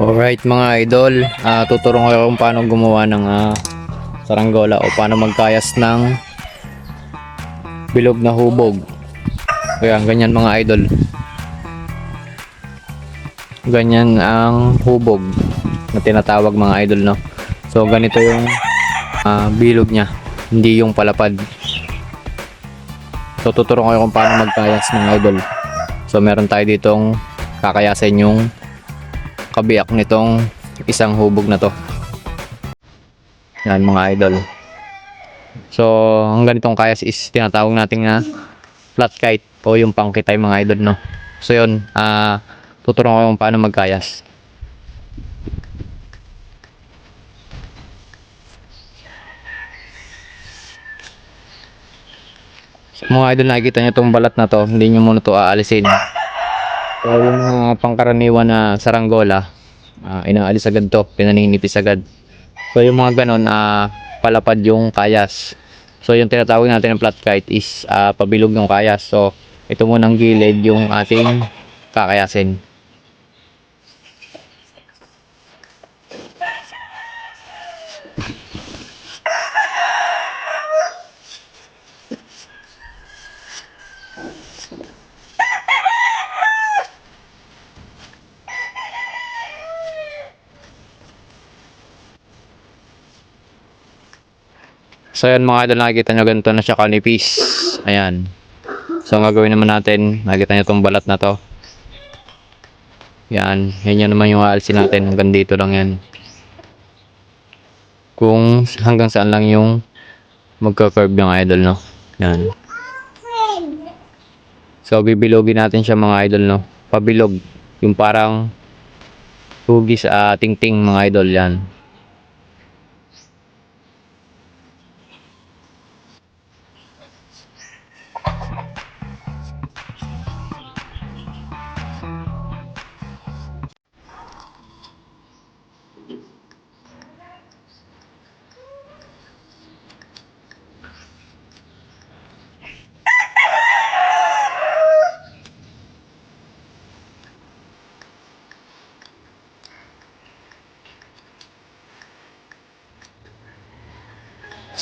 Alright mga idol, tuturo ko kayo kung paano gumawa ng saranggola o paano magkayas ng bilog na hubog. Kaya ganyan mga idol. Ganyan ang hubog na tinatawag mga idol, no. So ganito yung bilog niya, hindi yung palapad. So tuturo ko kayo kung paano magkayas ng idol. So meron tayo ditong kakayasin yung kabiyak nitong isang hubog na to. Yan mga idol. So ang ganitong kayas is tinatawag natin na flat kite o yung pangkitay mga idol, no. So yun, tuturuan ko kung paano magkayas. So, mga idol, nakikita nyo itong balat na to, hindi nyo muna to aalisin. So yung mga pangkaraniwan na saranggola, inaalis agad to, pinaninipis agad. So yung mga ganon, palapad yung kayas. So yung tinatawag natin ng flat kite is pabilog ng kayas. So ito munang gilid yung ating kakayasin. So yan mga idol, nakikita nyo ganito na siya kanipis. Ayan. So ang gagawin naman natin, nakikita nyo itong balat na to. Yan. Yan naman yung aalisin natin. Hanggang dito lang yan. Kung hanggang saan lang yung magka-curve yung idol, no. Yan. So bibilogin natin siya mga idol, no. Pabilog. Yung parang hugis ting-ting mga idol, yan.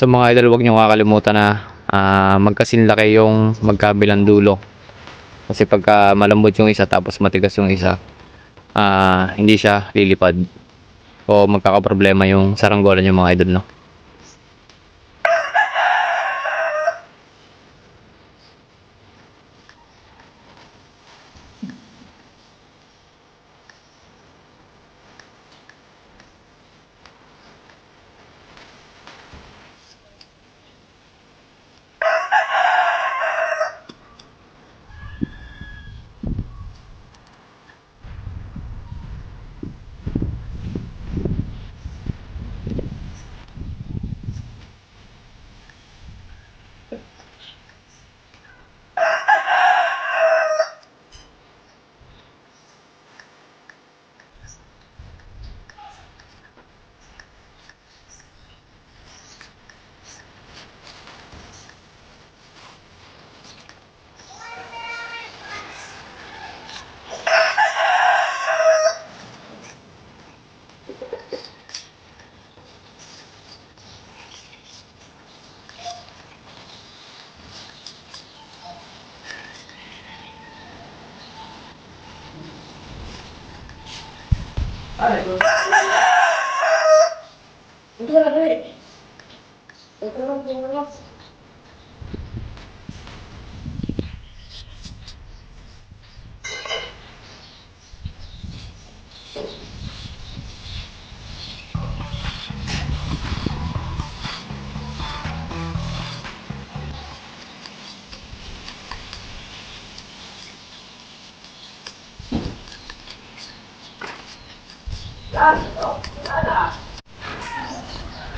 So mga idol, huwag nyo kakalimutan na magkasinlaki yung magkabilang dulo. Kasi pagka malambot yung isa tapos matigas yung isa, hindi siya lilipad o magkakaproblema yung saranggola nyo mga idol, no.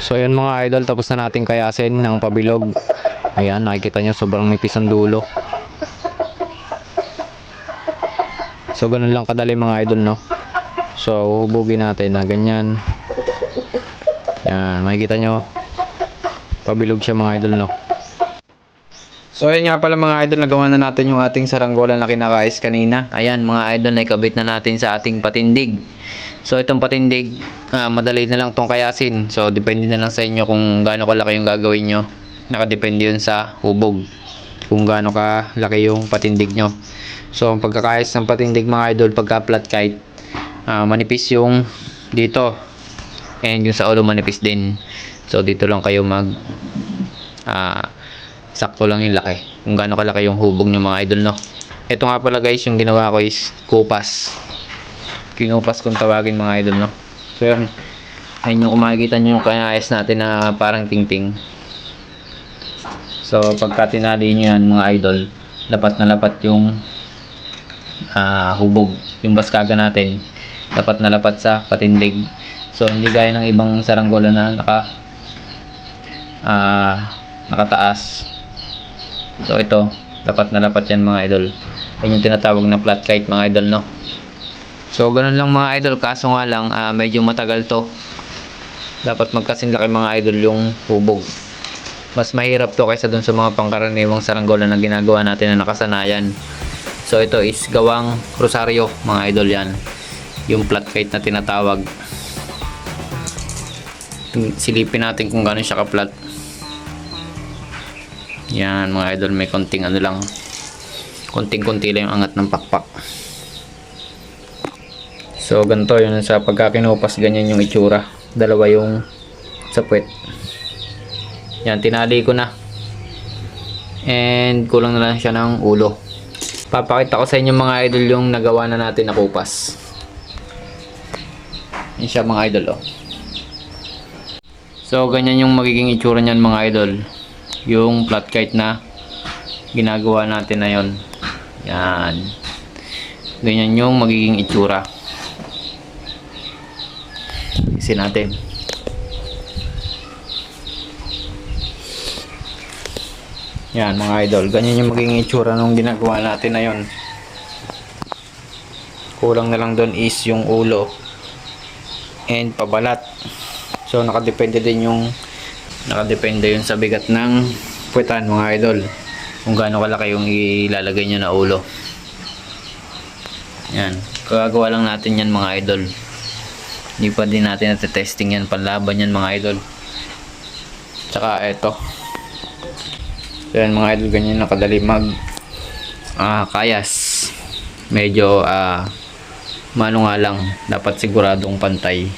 So ayan mga idol, tapos na natin kayasin ng pabilog. Ayan, nakikita nyo sobrang nipis ang dulo. So ganun lang kadali mga idol, no. So hubugin natin na ganyan. Yan, makikita nyo pabilog siya mga idol, no. So ayan nga pala mga idol, nagawa na natin yung ating saranggola na kinakais kanina. Ayan mga idol, naikabit na natin sa ating patindig. So itong patindig, madali na lang tong kayasin. So depende na lang sa inyo kung gaano kalaki yung gagawin nyo. Nakadepende yun sa hubog, kung gaano kalaki yung patindig nyo. So ang pagkakayas ng patindig mga idol, pagka flat kite, manipis yung dito, and yung sa ulo manipis din. So dito lang kayo mag sakto lang yung laki, kung gaano kalaki yung hubog nyo mga idol, no. Ito nga pala guys, yung ginawa ko is kupas, kinupas kung tawagin mga idol, no. So yun, ayun yung kung makikita nyo yung kayas natin na parang tingting. So pagka tinali nyo yan mga idol, lapat na lapat yung hubog, yung baskaga natin lapat na lapat sa patindig. So hindi gaya ng ibang saranggola na nakataas. So ito, lapat na lapat yan mga idol. Yan yung tinatawag na flat kite mga idol, no. So ganun lang mga idol, kaso nga lang medyo matagal to. Dapat magkasing laki mga idol yung hubog. Mas mahirap to kaysa dun sa mga pangkaraniwang saranggola na ginagawa natin na nakasanayan. So ito is gawang Rosario mga idol, yan yung flat kite na tinatawag. Silipin natin kung gaano siya ka-flat. Yan mga idol, may konting ano lang, konting-konti lang yung angat ng pakpak. So ganito yun, sa pagkakinupas ganyan yung itsura. Dalawa yung sapwet. Yan, tinali ko na, and kulang na lang siya ng ulo. Papakita ko sa inyo mga idol yung nagawa na natin na kupas. Yan siya mga idol, oh. So ganyan yung magiging itsura niyan mga idol, yung flat kite na ginagawa natin na yon. Yan, ganyan yung magiging itsura. Isin natin. Yan mga idol, ganyan yung magiging itsura nung ginagawa natin na yon. Kulang na lang doon is yung ulo and pabalat. So nakadepende yun sa bigat ng puwetan mga idol, kung gaano kalaki yung ilalagay nyo na ulo. Yan, kagagawa lang natin yan mga idol. Hindi pa din natin natetesting yan, panlaban yan mga idol. Tsaka eto, so yan mga idol, ganyan nakadali mag kayas. Medyo mano nga lang, dapat siguradong pantay.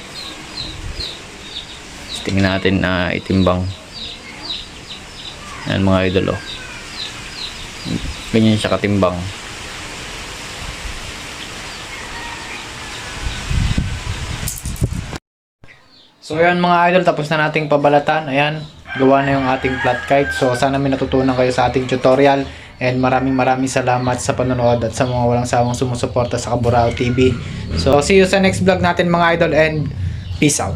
Tingnan natin na itimbang. Yan mga idol, oh. Ganyan siya katimbang. So yan mga idol, tapos na nating pabalatan. Ayan, gawa na yung ating flat kite. So sana may natutunan kayo sa ating tutorial. And maraming salamat sa panonood at sa mga walang sawang sumusuporta sa Kaburao TV. So see you sa next vlog natin mga idol, and peace out.